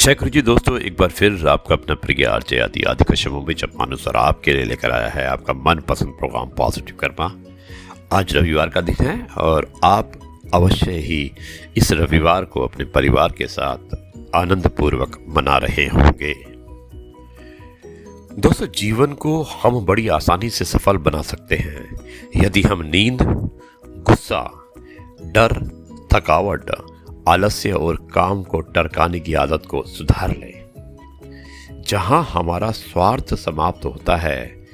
जय गुरु जी दोस्तों, एक बार फिर आपका अपना प्रिय आरजे आदि कश्यपों में जब मानुस और आपके लिए लेकर आया है आपका मनपसंद प्रोग्राम पॉजिटिव कर्मा। आज रविवार का दिन है और आप अवश्य ही इस रविवार को अपने परिवार के साथ आनंदपूर्वक मना रहे होंगे। दोस्तों, जीवन को हम बड़ी आसानी से सफल बना सकते हैं यदि हम नींद, गुस्सा, डर, थकावट, आलस्य और काम को टरकाने की आदत को सुधार लें। जहां हमारा स्वार्थ समाप्त होता है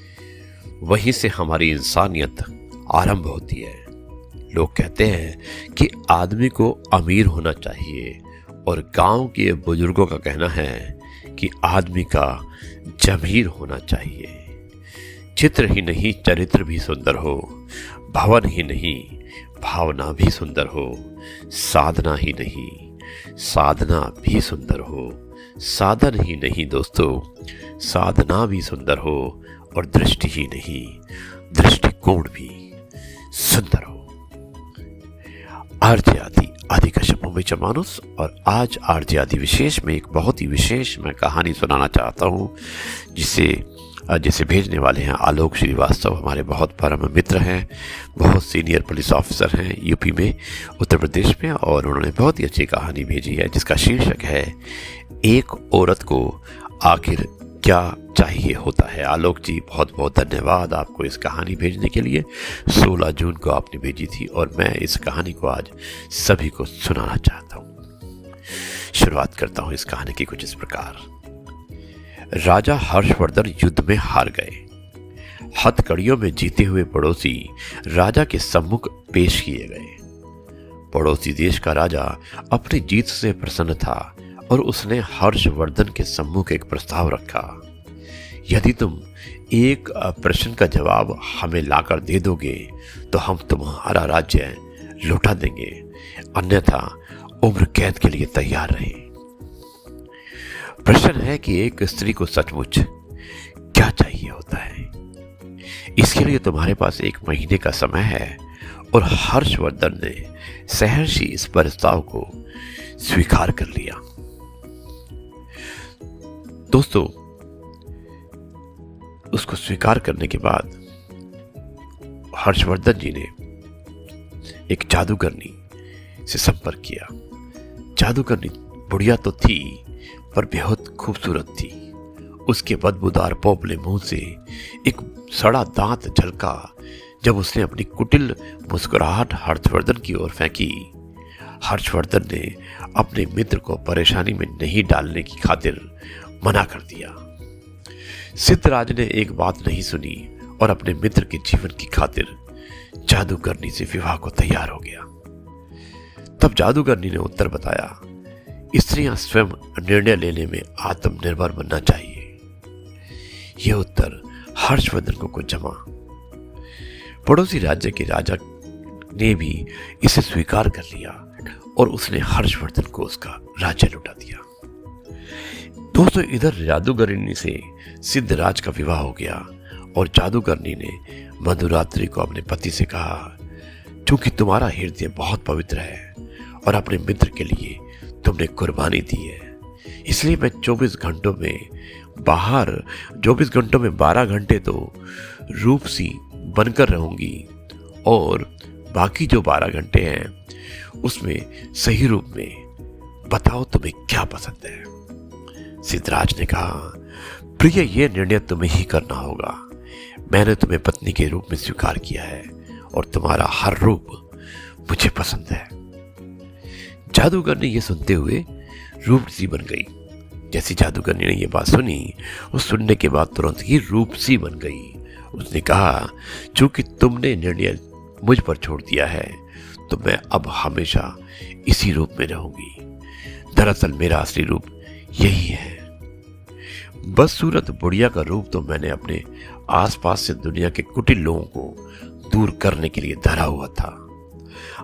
वहीं से हमारी इंसानियत आरंभ होती है। लोग कहते हैं कि आदमी को अमीर होना चाहिए और गांव के बुजुर्गों का कहना है कि आदमी का जमीर होना चाहिए। चित्र ही नहीं चरित्र भी सुंदर हो, भवन ही नहीं भावना भी सुंदर हो, साधना ही नहीं साधना भी सुंदर हो, साधन ही नहीं दोस्तों साधना भी सुंदर हो, और दृष्टि ही नहीं दृष्टिकोण भी सुंदर हो। आरजे आदि कश्यपों में मानुस, और आज आरजे आदि विशेष में एक बहुत ही विशेष मैं कहानी सुनाना चाहता हूँ जिसे भेजने वाले हैं आलोक श्रीवास्तव। हमारे बहुत परम मित्र हैं, बहुत सीनियर पुलिस ऑफिसर हैं यूपी में, उत्तर प्रदेश में, और उन्होंने बहुत ही अच्छी कहानी भेजी है जिसका शीर्षक है एक औरत को आखिर क्या चाहिए होता है। आलोक जी, बहुत बहुत धन्यवाद आपको इस कहानी भेजने के लिए। 16 जून को आपने भेजी थी और मैं इस कहानी को आज सभी को सुनाना चाहता हूँ। शुरुआत करता हूँ इस कहानी की कुछ इस प्रकार। राजा हर्षवर्धन युद्ध में हार गए। हथकड़ियों में जीते हुए पड़ोसी राजा के सम्मुख पेश किए गए। पड़ोसी देश का राजा अपनी जीत से प्रसन्न था और उसने हर्षवर्धन के सम्मुख एक प्रस्ताव रखा। यदि तुम एक प्रश्न का जवाब हमें लाकर दे दोगे तो हम तुम्हारा राज्य लौटा देंगे, अन्यथा उम्र कैद के लिए तैयार रहे। प्रश्न है कि एक स्त्री को सचमुच क्या चाहिए होता है। इसके लिए तुम्हारे पास 1 महीने का समय है, और हर्षवर्धन ने सहर्षी इस प्रस्ताव को स्वीकार कर लिया। दोस्तों, उसको स्वीकार करने के बाद हर्षवर्धन जी ने एक जादूगरनी से संपर्क किया। जादूगरनी बुढ़िया तो थी पर बेहद खूबसूरत थी। उसके बदबूदार पोपले मुंह से एक सड़ा दांत झलका जब उसने अपनी कुटिल मुस्कुराहट हर्षवर्धन की ओर फेंकी। हर्षवर्धन ने अपने मित्र को परेशानी में नहीं डालने की खातिर मना कर दिया। सिद्धराज ने एक बात नहीं सुनी और अपने मित्र के जीवन की खातिर जादूगरनी से विवाह को तैयार हो गया। तब जादूगरनी ने उत्तर बताया, स्त्रियां स्वयं निर्णय लेने में आत्मनिर्भर बनना चाहिए। यह उत्तर हर्षवर्धन को कुछ जमा। पड़ोसी राज्य के राजा ने भी इसे स्वीकार कर लिया और उसने हर्षवर्धन को उसका राज्य लौटा दिया। दोस्तों, इधर जादूगरनी से सिद्धराज का विवाह हो गया और जादूगरनी ने मधुरात्रि को अपने पति से कहा, चूंकि तुम्हारा हृदय बहुत पवित्र है और अपने मित्र के लिए तुमने कुर्बानी दी है, इसलिए मैं 24 घंटों में 12 घंटे तो रूपसी बनकर रहूंगी और बाकी जो 12 घंटे हैं उसमें सही रूप में बताओ तुम्हें क्या पसंद है। सिद्धराज ने कहा, प्रिय, यह निर्णय तुम्हें ही करना होगा। मैंने तुम्हें पत्नी के रूप में स्वीकार किया है और तुम्हारा हर रूप मुझे पसंद है। जादूगरनी ये सुनते हुए रूपसी बन गई। जैसी जादूगरनी ने यह बात सुनी, उस सुनने के बाद तुरंत ही रूपसी बन गई। उसने कहा, चूंकि तुमने निर्णय मुझ पर छोड़ दिया है तो मैं अब हमेशा इसी रूप में रहूंगी। दरअसल मेरा असली रूप यही है। बदसूरत बुढ़िया का रूप तो मैंने अपने आसपास से दुनिया के कुटिल लोगों को दूर करने के लिए धरा हुआ था।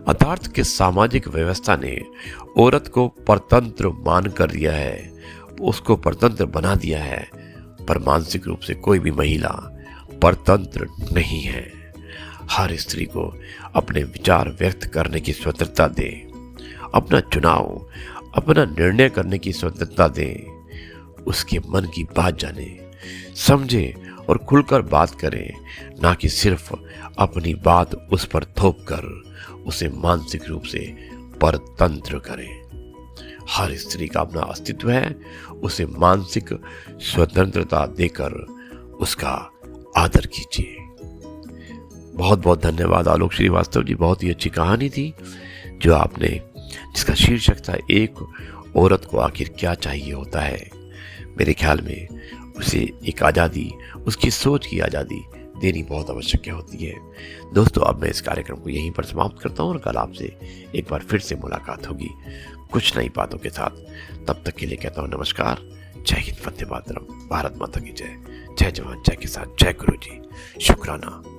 अर्थात के सामाजिक व्यवस्था ने औरत को परतंत्र मान कर दिया है, उसको परतंत्र बना दिया है, पर मानसिक रूप से कोई भी महिला परतंत्र नहीं है। हर स्त्री को अपने विचार व्यक्त करने की स्वतंत्रता दे। अपना चुनाव, अपना निर्णय करने की स्वतंत्रता दें। उसके मन की बात जाने, समझे और खुलकर बात करें, ना कि सिर्फ अपनी बात उस पर थोप कर उसे मानसिक रूप से परतंत्र करें। हर स्त्री का अपना अस्तित्व है, उसे मानसिक स्वतंत्रता देकर उसका आदर कीजिए। बहुत बहुत धन्यवाद आलोक श्रीवास्तव जी, बहुत ही अच्छी कहानी थी जो आपने, जिसका शीर्षक था एक औरत को आखिर क्या चाहिए होता है। मेरे ख्याल में उसे एक आज़ादी, उसकी सोच की आज़ादी देनी बहुत आवश्यक होती है। दोस्तों, अब मैं इस कार्यक्रम को यहीं पर समाप्त करता हूँ और कल आपसे एक बार फिर से मुलाकात होगी कुछ नई बातों के साथ। तब तक के लिए कहता हूँ नमस्कार, जय हिंद, वंदे मातरम, भारत माता की जय। जय जवान, जय किसान, जय गुरु जी, शुक्राना।